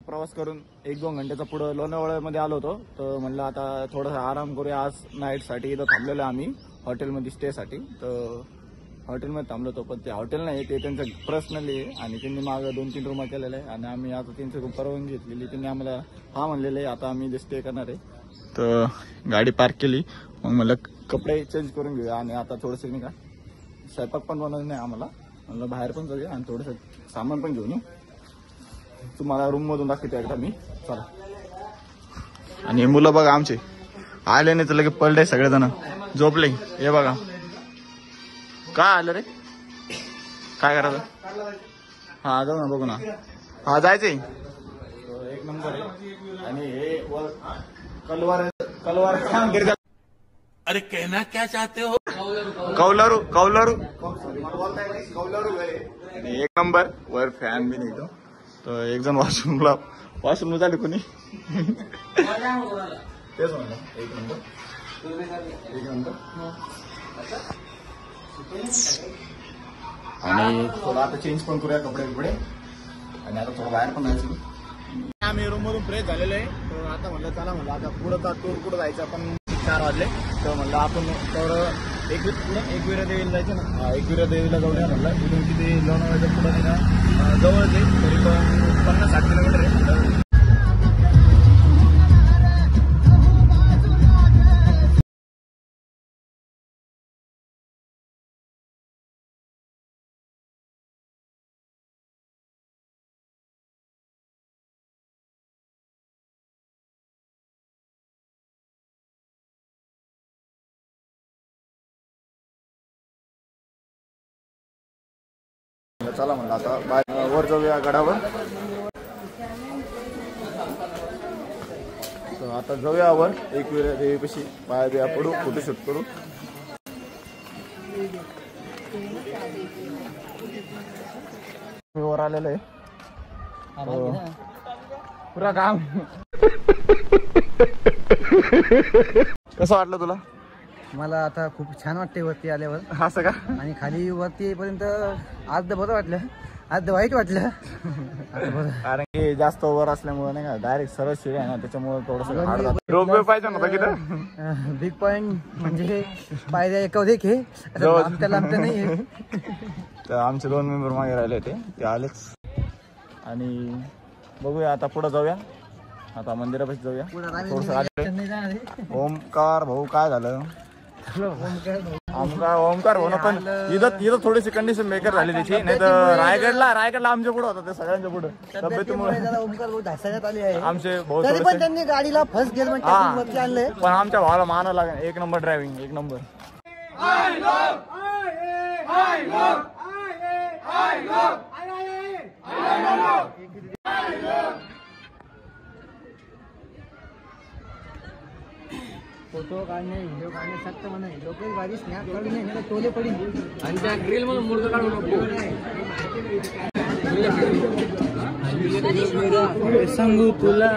प्रवास करून 1-2 घंट्याचा पुढे लोणावळ्यामध्ये आलो होतो. तर म्हणलं आता थोडासा आराम करूया. आज नाईटसाठी इथं थांबलेलो आम्ही हॉटेलमध्ये स्टेसाठी. तर हॉटेलमध्ये थांबलो होतो, पण ते हॉटेल नाही, ते त्यांचं पर्सनली आहे आणि त्यांनी मागं 2-3 रूम केलेले आहे आणि आम्ही आता त्यांची परवानगी घेतलेली. त्यांनी आम्हाला हा म्हणलेलं आहे आता आम्ही स्टे करणार आहे. तर गाडी पार्क केली. मग मला कपडे चेंज करून घेऊया आणि आता थोडंसं नाही का स्वयंपाक पण बनवलं नाही आम्हाला. म्हणलं बाहेर पण जाऊया आणि थोडंसं सामान पण घेऊन येऊ. तुम्हाला रूम मधून दाखवते एकदा मी. चला. आणि मुलं बघा आमचे आले नाही तर लगेच पडले सगळेजण झोपले. हे बघा काय आलं रे, काय करायचं. हा जाऊ ना बघू ना. हा जायचंय. एक नंबर आहे. आणि हे कलवार अरे कहना क्या चाहते हो. कौलारू एक नंबर. वर फॅन बी नाही तो. तर एक जण वॉशरूमला झाले कोणी तेच म्हणलं. एक नंबर. आणि थोडं आता चेंज पण करूया कपडे आणि आता थोडं बाहेर पण जायचं. आम्ही रूम मधून फ्रेश झालेलो आहे. तर आता म्हणलं चला म्हणलं आता पुढं टूर जायचं. आपण 4 वाजले. तर म्हणलं आपण थोडं एकविरा देवीला जायचं ना. एकविरा देवीला जाऊया म्हणलं. इथून किती लोणावळ्याच्या पुढं नाही जवळच आहे, तरी पण 50-60 किलोमीटर आहे. चला म्हणलं आता वर जाऊया गडावर. तर आता जाऊया वर एकविरा देवीपाशी. पाया बिया पडू, फोटोशूट करू. वर आलेलं आहे पुरा काम. कसं वाटलं तुला. मला आता खूप छान वाटते वरती आल्यावर. असं का. आणि खाली वरती येईपर्यंत आज बरं वाटलं, आज वाईट वाटलं. कारण की जास्त वर असल्यामुळे नाही का डायरेक्ट सरळ शिडी आहे ना, त्याच्यामुळे थोडंसं रोपवे पाहिजे नव्हता की. बिग पॉइंट म्हणजे पायऱ्या एका हे आमच्या नाही. तर आमचे 2 मेंबर मागे राहिले होते, ते आलेच. आणि बघूया आता पुढे जाऊया. आता मंदिरापाशी जाऊया. ओमकार भाऊ काय झालं. ओमकार भाऊ ना पण इथं थोडीशी कंडिशन बेकार झाली त्याची. नाही तर रायगडला आमच्या पुढे होता, ते सगळ्यांच्या पुढे तब्येतीमुळे आमचे भाऊ त्यांनी गाडीला फर्स्ट गिअर मध्ये आणले. पण आमच्या भावाला माना लागेल. 1 नंबर ड्रायव्हिंग, 1 नंबर. फोटो काढणे, व्हिडिओ काढणे सक्त म्हणा. लोक गाडी स्नॅप काढू नये, टोले पडी आणि त्या ग्रिल मधून मुर्ग काढू नको. सांगू तुला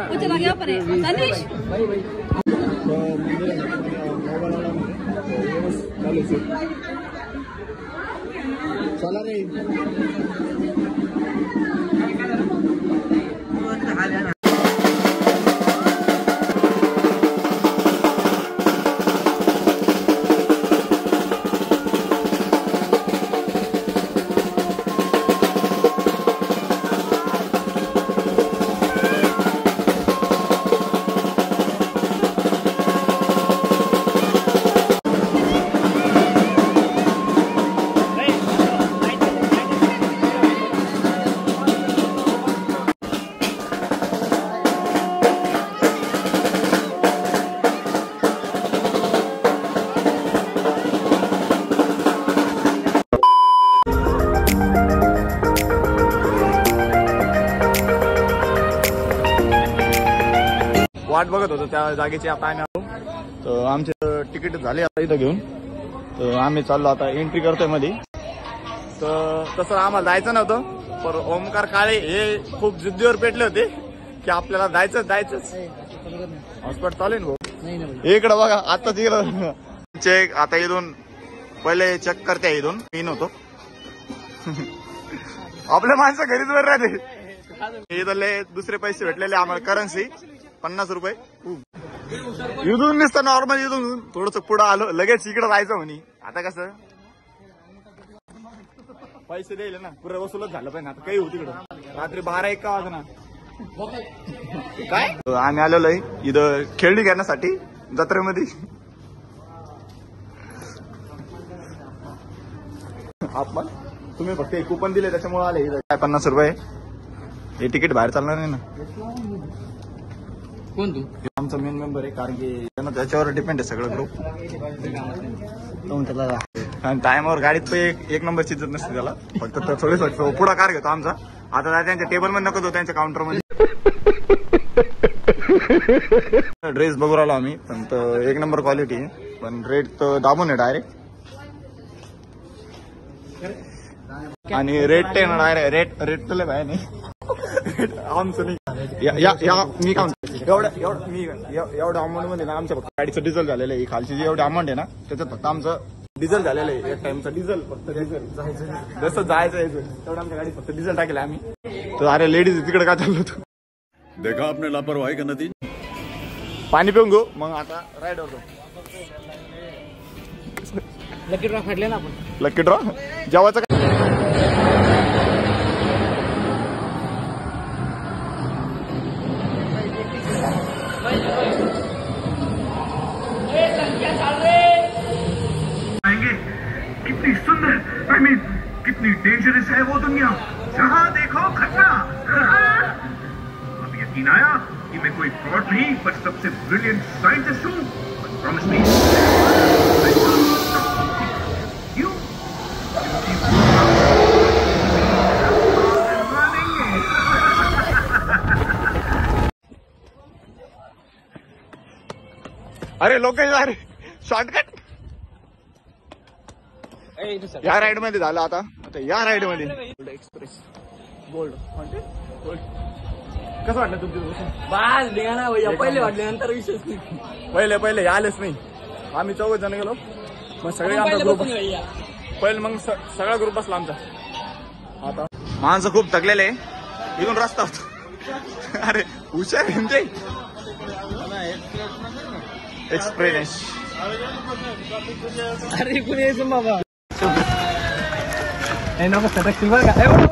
चला रे. वाट बघत होतो त्या जागेची. आता आम्ही आलो. तर आमचे तिकीट झाले आता इथं घेऊन. तर आम्ही चाललो आता, एंट्री करतोय मध्ये. तर तसं आम्हाला जायचं नव्हतं, पण ओमकार काळे हे खूप जिद्दीवर पेटले होते की आपल्याला जायचंच. हॉस्पिटल चालू आहे भाऊ. इकडं बघा आता तिकडं चेक. आता इथून पहिले चेक करते, इथून मी नव्हतो. आपल्या माणसं घरीच वर राहते. इथले दुसरे पैसे भेटलेले आम्हाला करन्सी 50 रुपये. इथून नुसतं नॉर्मल इथून थोडस पुढं आलो लगेच इकडे जायचं म्हणे. आता कसं पैसे द्यायला ना पुरे वसूलच झालं पाहिजे. आता काही होती इकडं रात्री 12-1 वाजता ना काय आम्ही आलेलो आहे इथं खेळणी घेण्यासाठी जत्रेमध्ये. आपण तुम्ही फक्त एक कुपन दिले त्याच्यामुळे आले इथं. काय 50 रुपये हे तिकीट बाहेर चालणार नाही ना. कोण तू? आमचा मेन मेंबर आहे कारण की त्याच्यावर डिपेंड आहे सगळं ग्रुप. आणि टायमावर गाडीत एक नंबर चिजत नसते त्याला. फक्त थोडे पुढाकार घेतो आमचा. आता त्यांच्या टेबल मध्ये नको तो त्यांच्या काउंटर मध्ये. ड्रेस बघू राहिलो आम्ही पण एक नंबर क्वालिटी आहे पण रेट तर दाबून आहे डायरेक्ट. आणि रेट ते डायरेक्ट रेट तर लय बाय नाही आमचं नाही. मी काय एवढं अमाऊंट मध्ये ना आमच्या फक्त गाडीचं डिझेल झालेलं आहे. खालची जी एवढी अमाऊंट आहे ना त्याच्यात फक्त आमचं डिझेल झालेलं आहे. एक टाइमचं डिझेल फक्त डिझेल जसं जायचं तेवढं आमच्या गाडीत फक्त डिझेल टाकेल आम्ही. तर अरे लेडीज तिकडे काय चाललो होतो देखा आपने लापरवाही का नतीजा. पाणी पिऊन घेऊ मग आता राईड होतो. लकी ड्रॉ फाडले ना आपण. लकी ड्रॉ जेवायचं काय कितनी सुंदर आई मीन कितनी डेंजरस है वो दुनिया जहाँ देखो खतरा. अब यकीन आया कि मैं कोई फ्रॉड नहीं पर सबसे ब्रिलियंट साइंटिस्ट हूँ. प्रॉमिस मी क्यों अरे लोक अरे शॉर्टकट या राईड मध्ये झालं. आता या राईड मध्ये गोल्ड एक्सप्रेस गोल्ड कसं वाटलं तुमचं? बास ना भैया पहिले वाटले नंतर विशेष नाही. पहिले आलेच नाही. आम्ही 14 जण गेलो मग सगळे आमचा ग्रुप पहिले मग सगळा ग्रुप बसला आमचा. आता माणसं खूप थकलेले इथून रस्ता होतो. अरे हुशार म्हणते एक्सप्रेस. अरे कुणी यायचं बाबा नको सटकतील बरं का. एवढा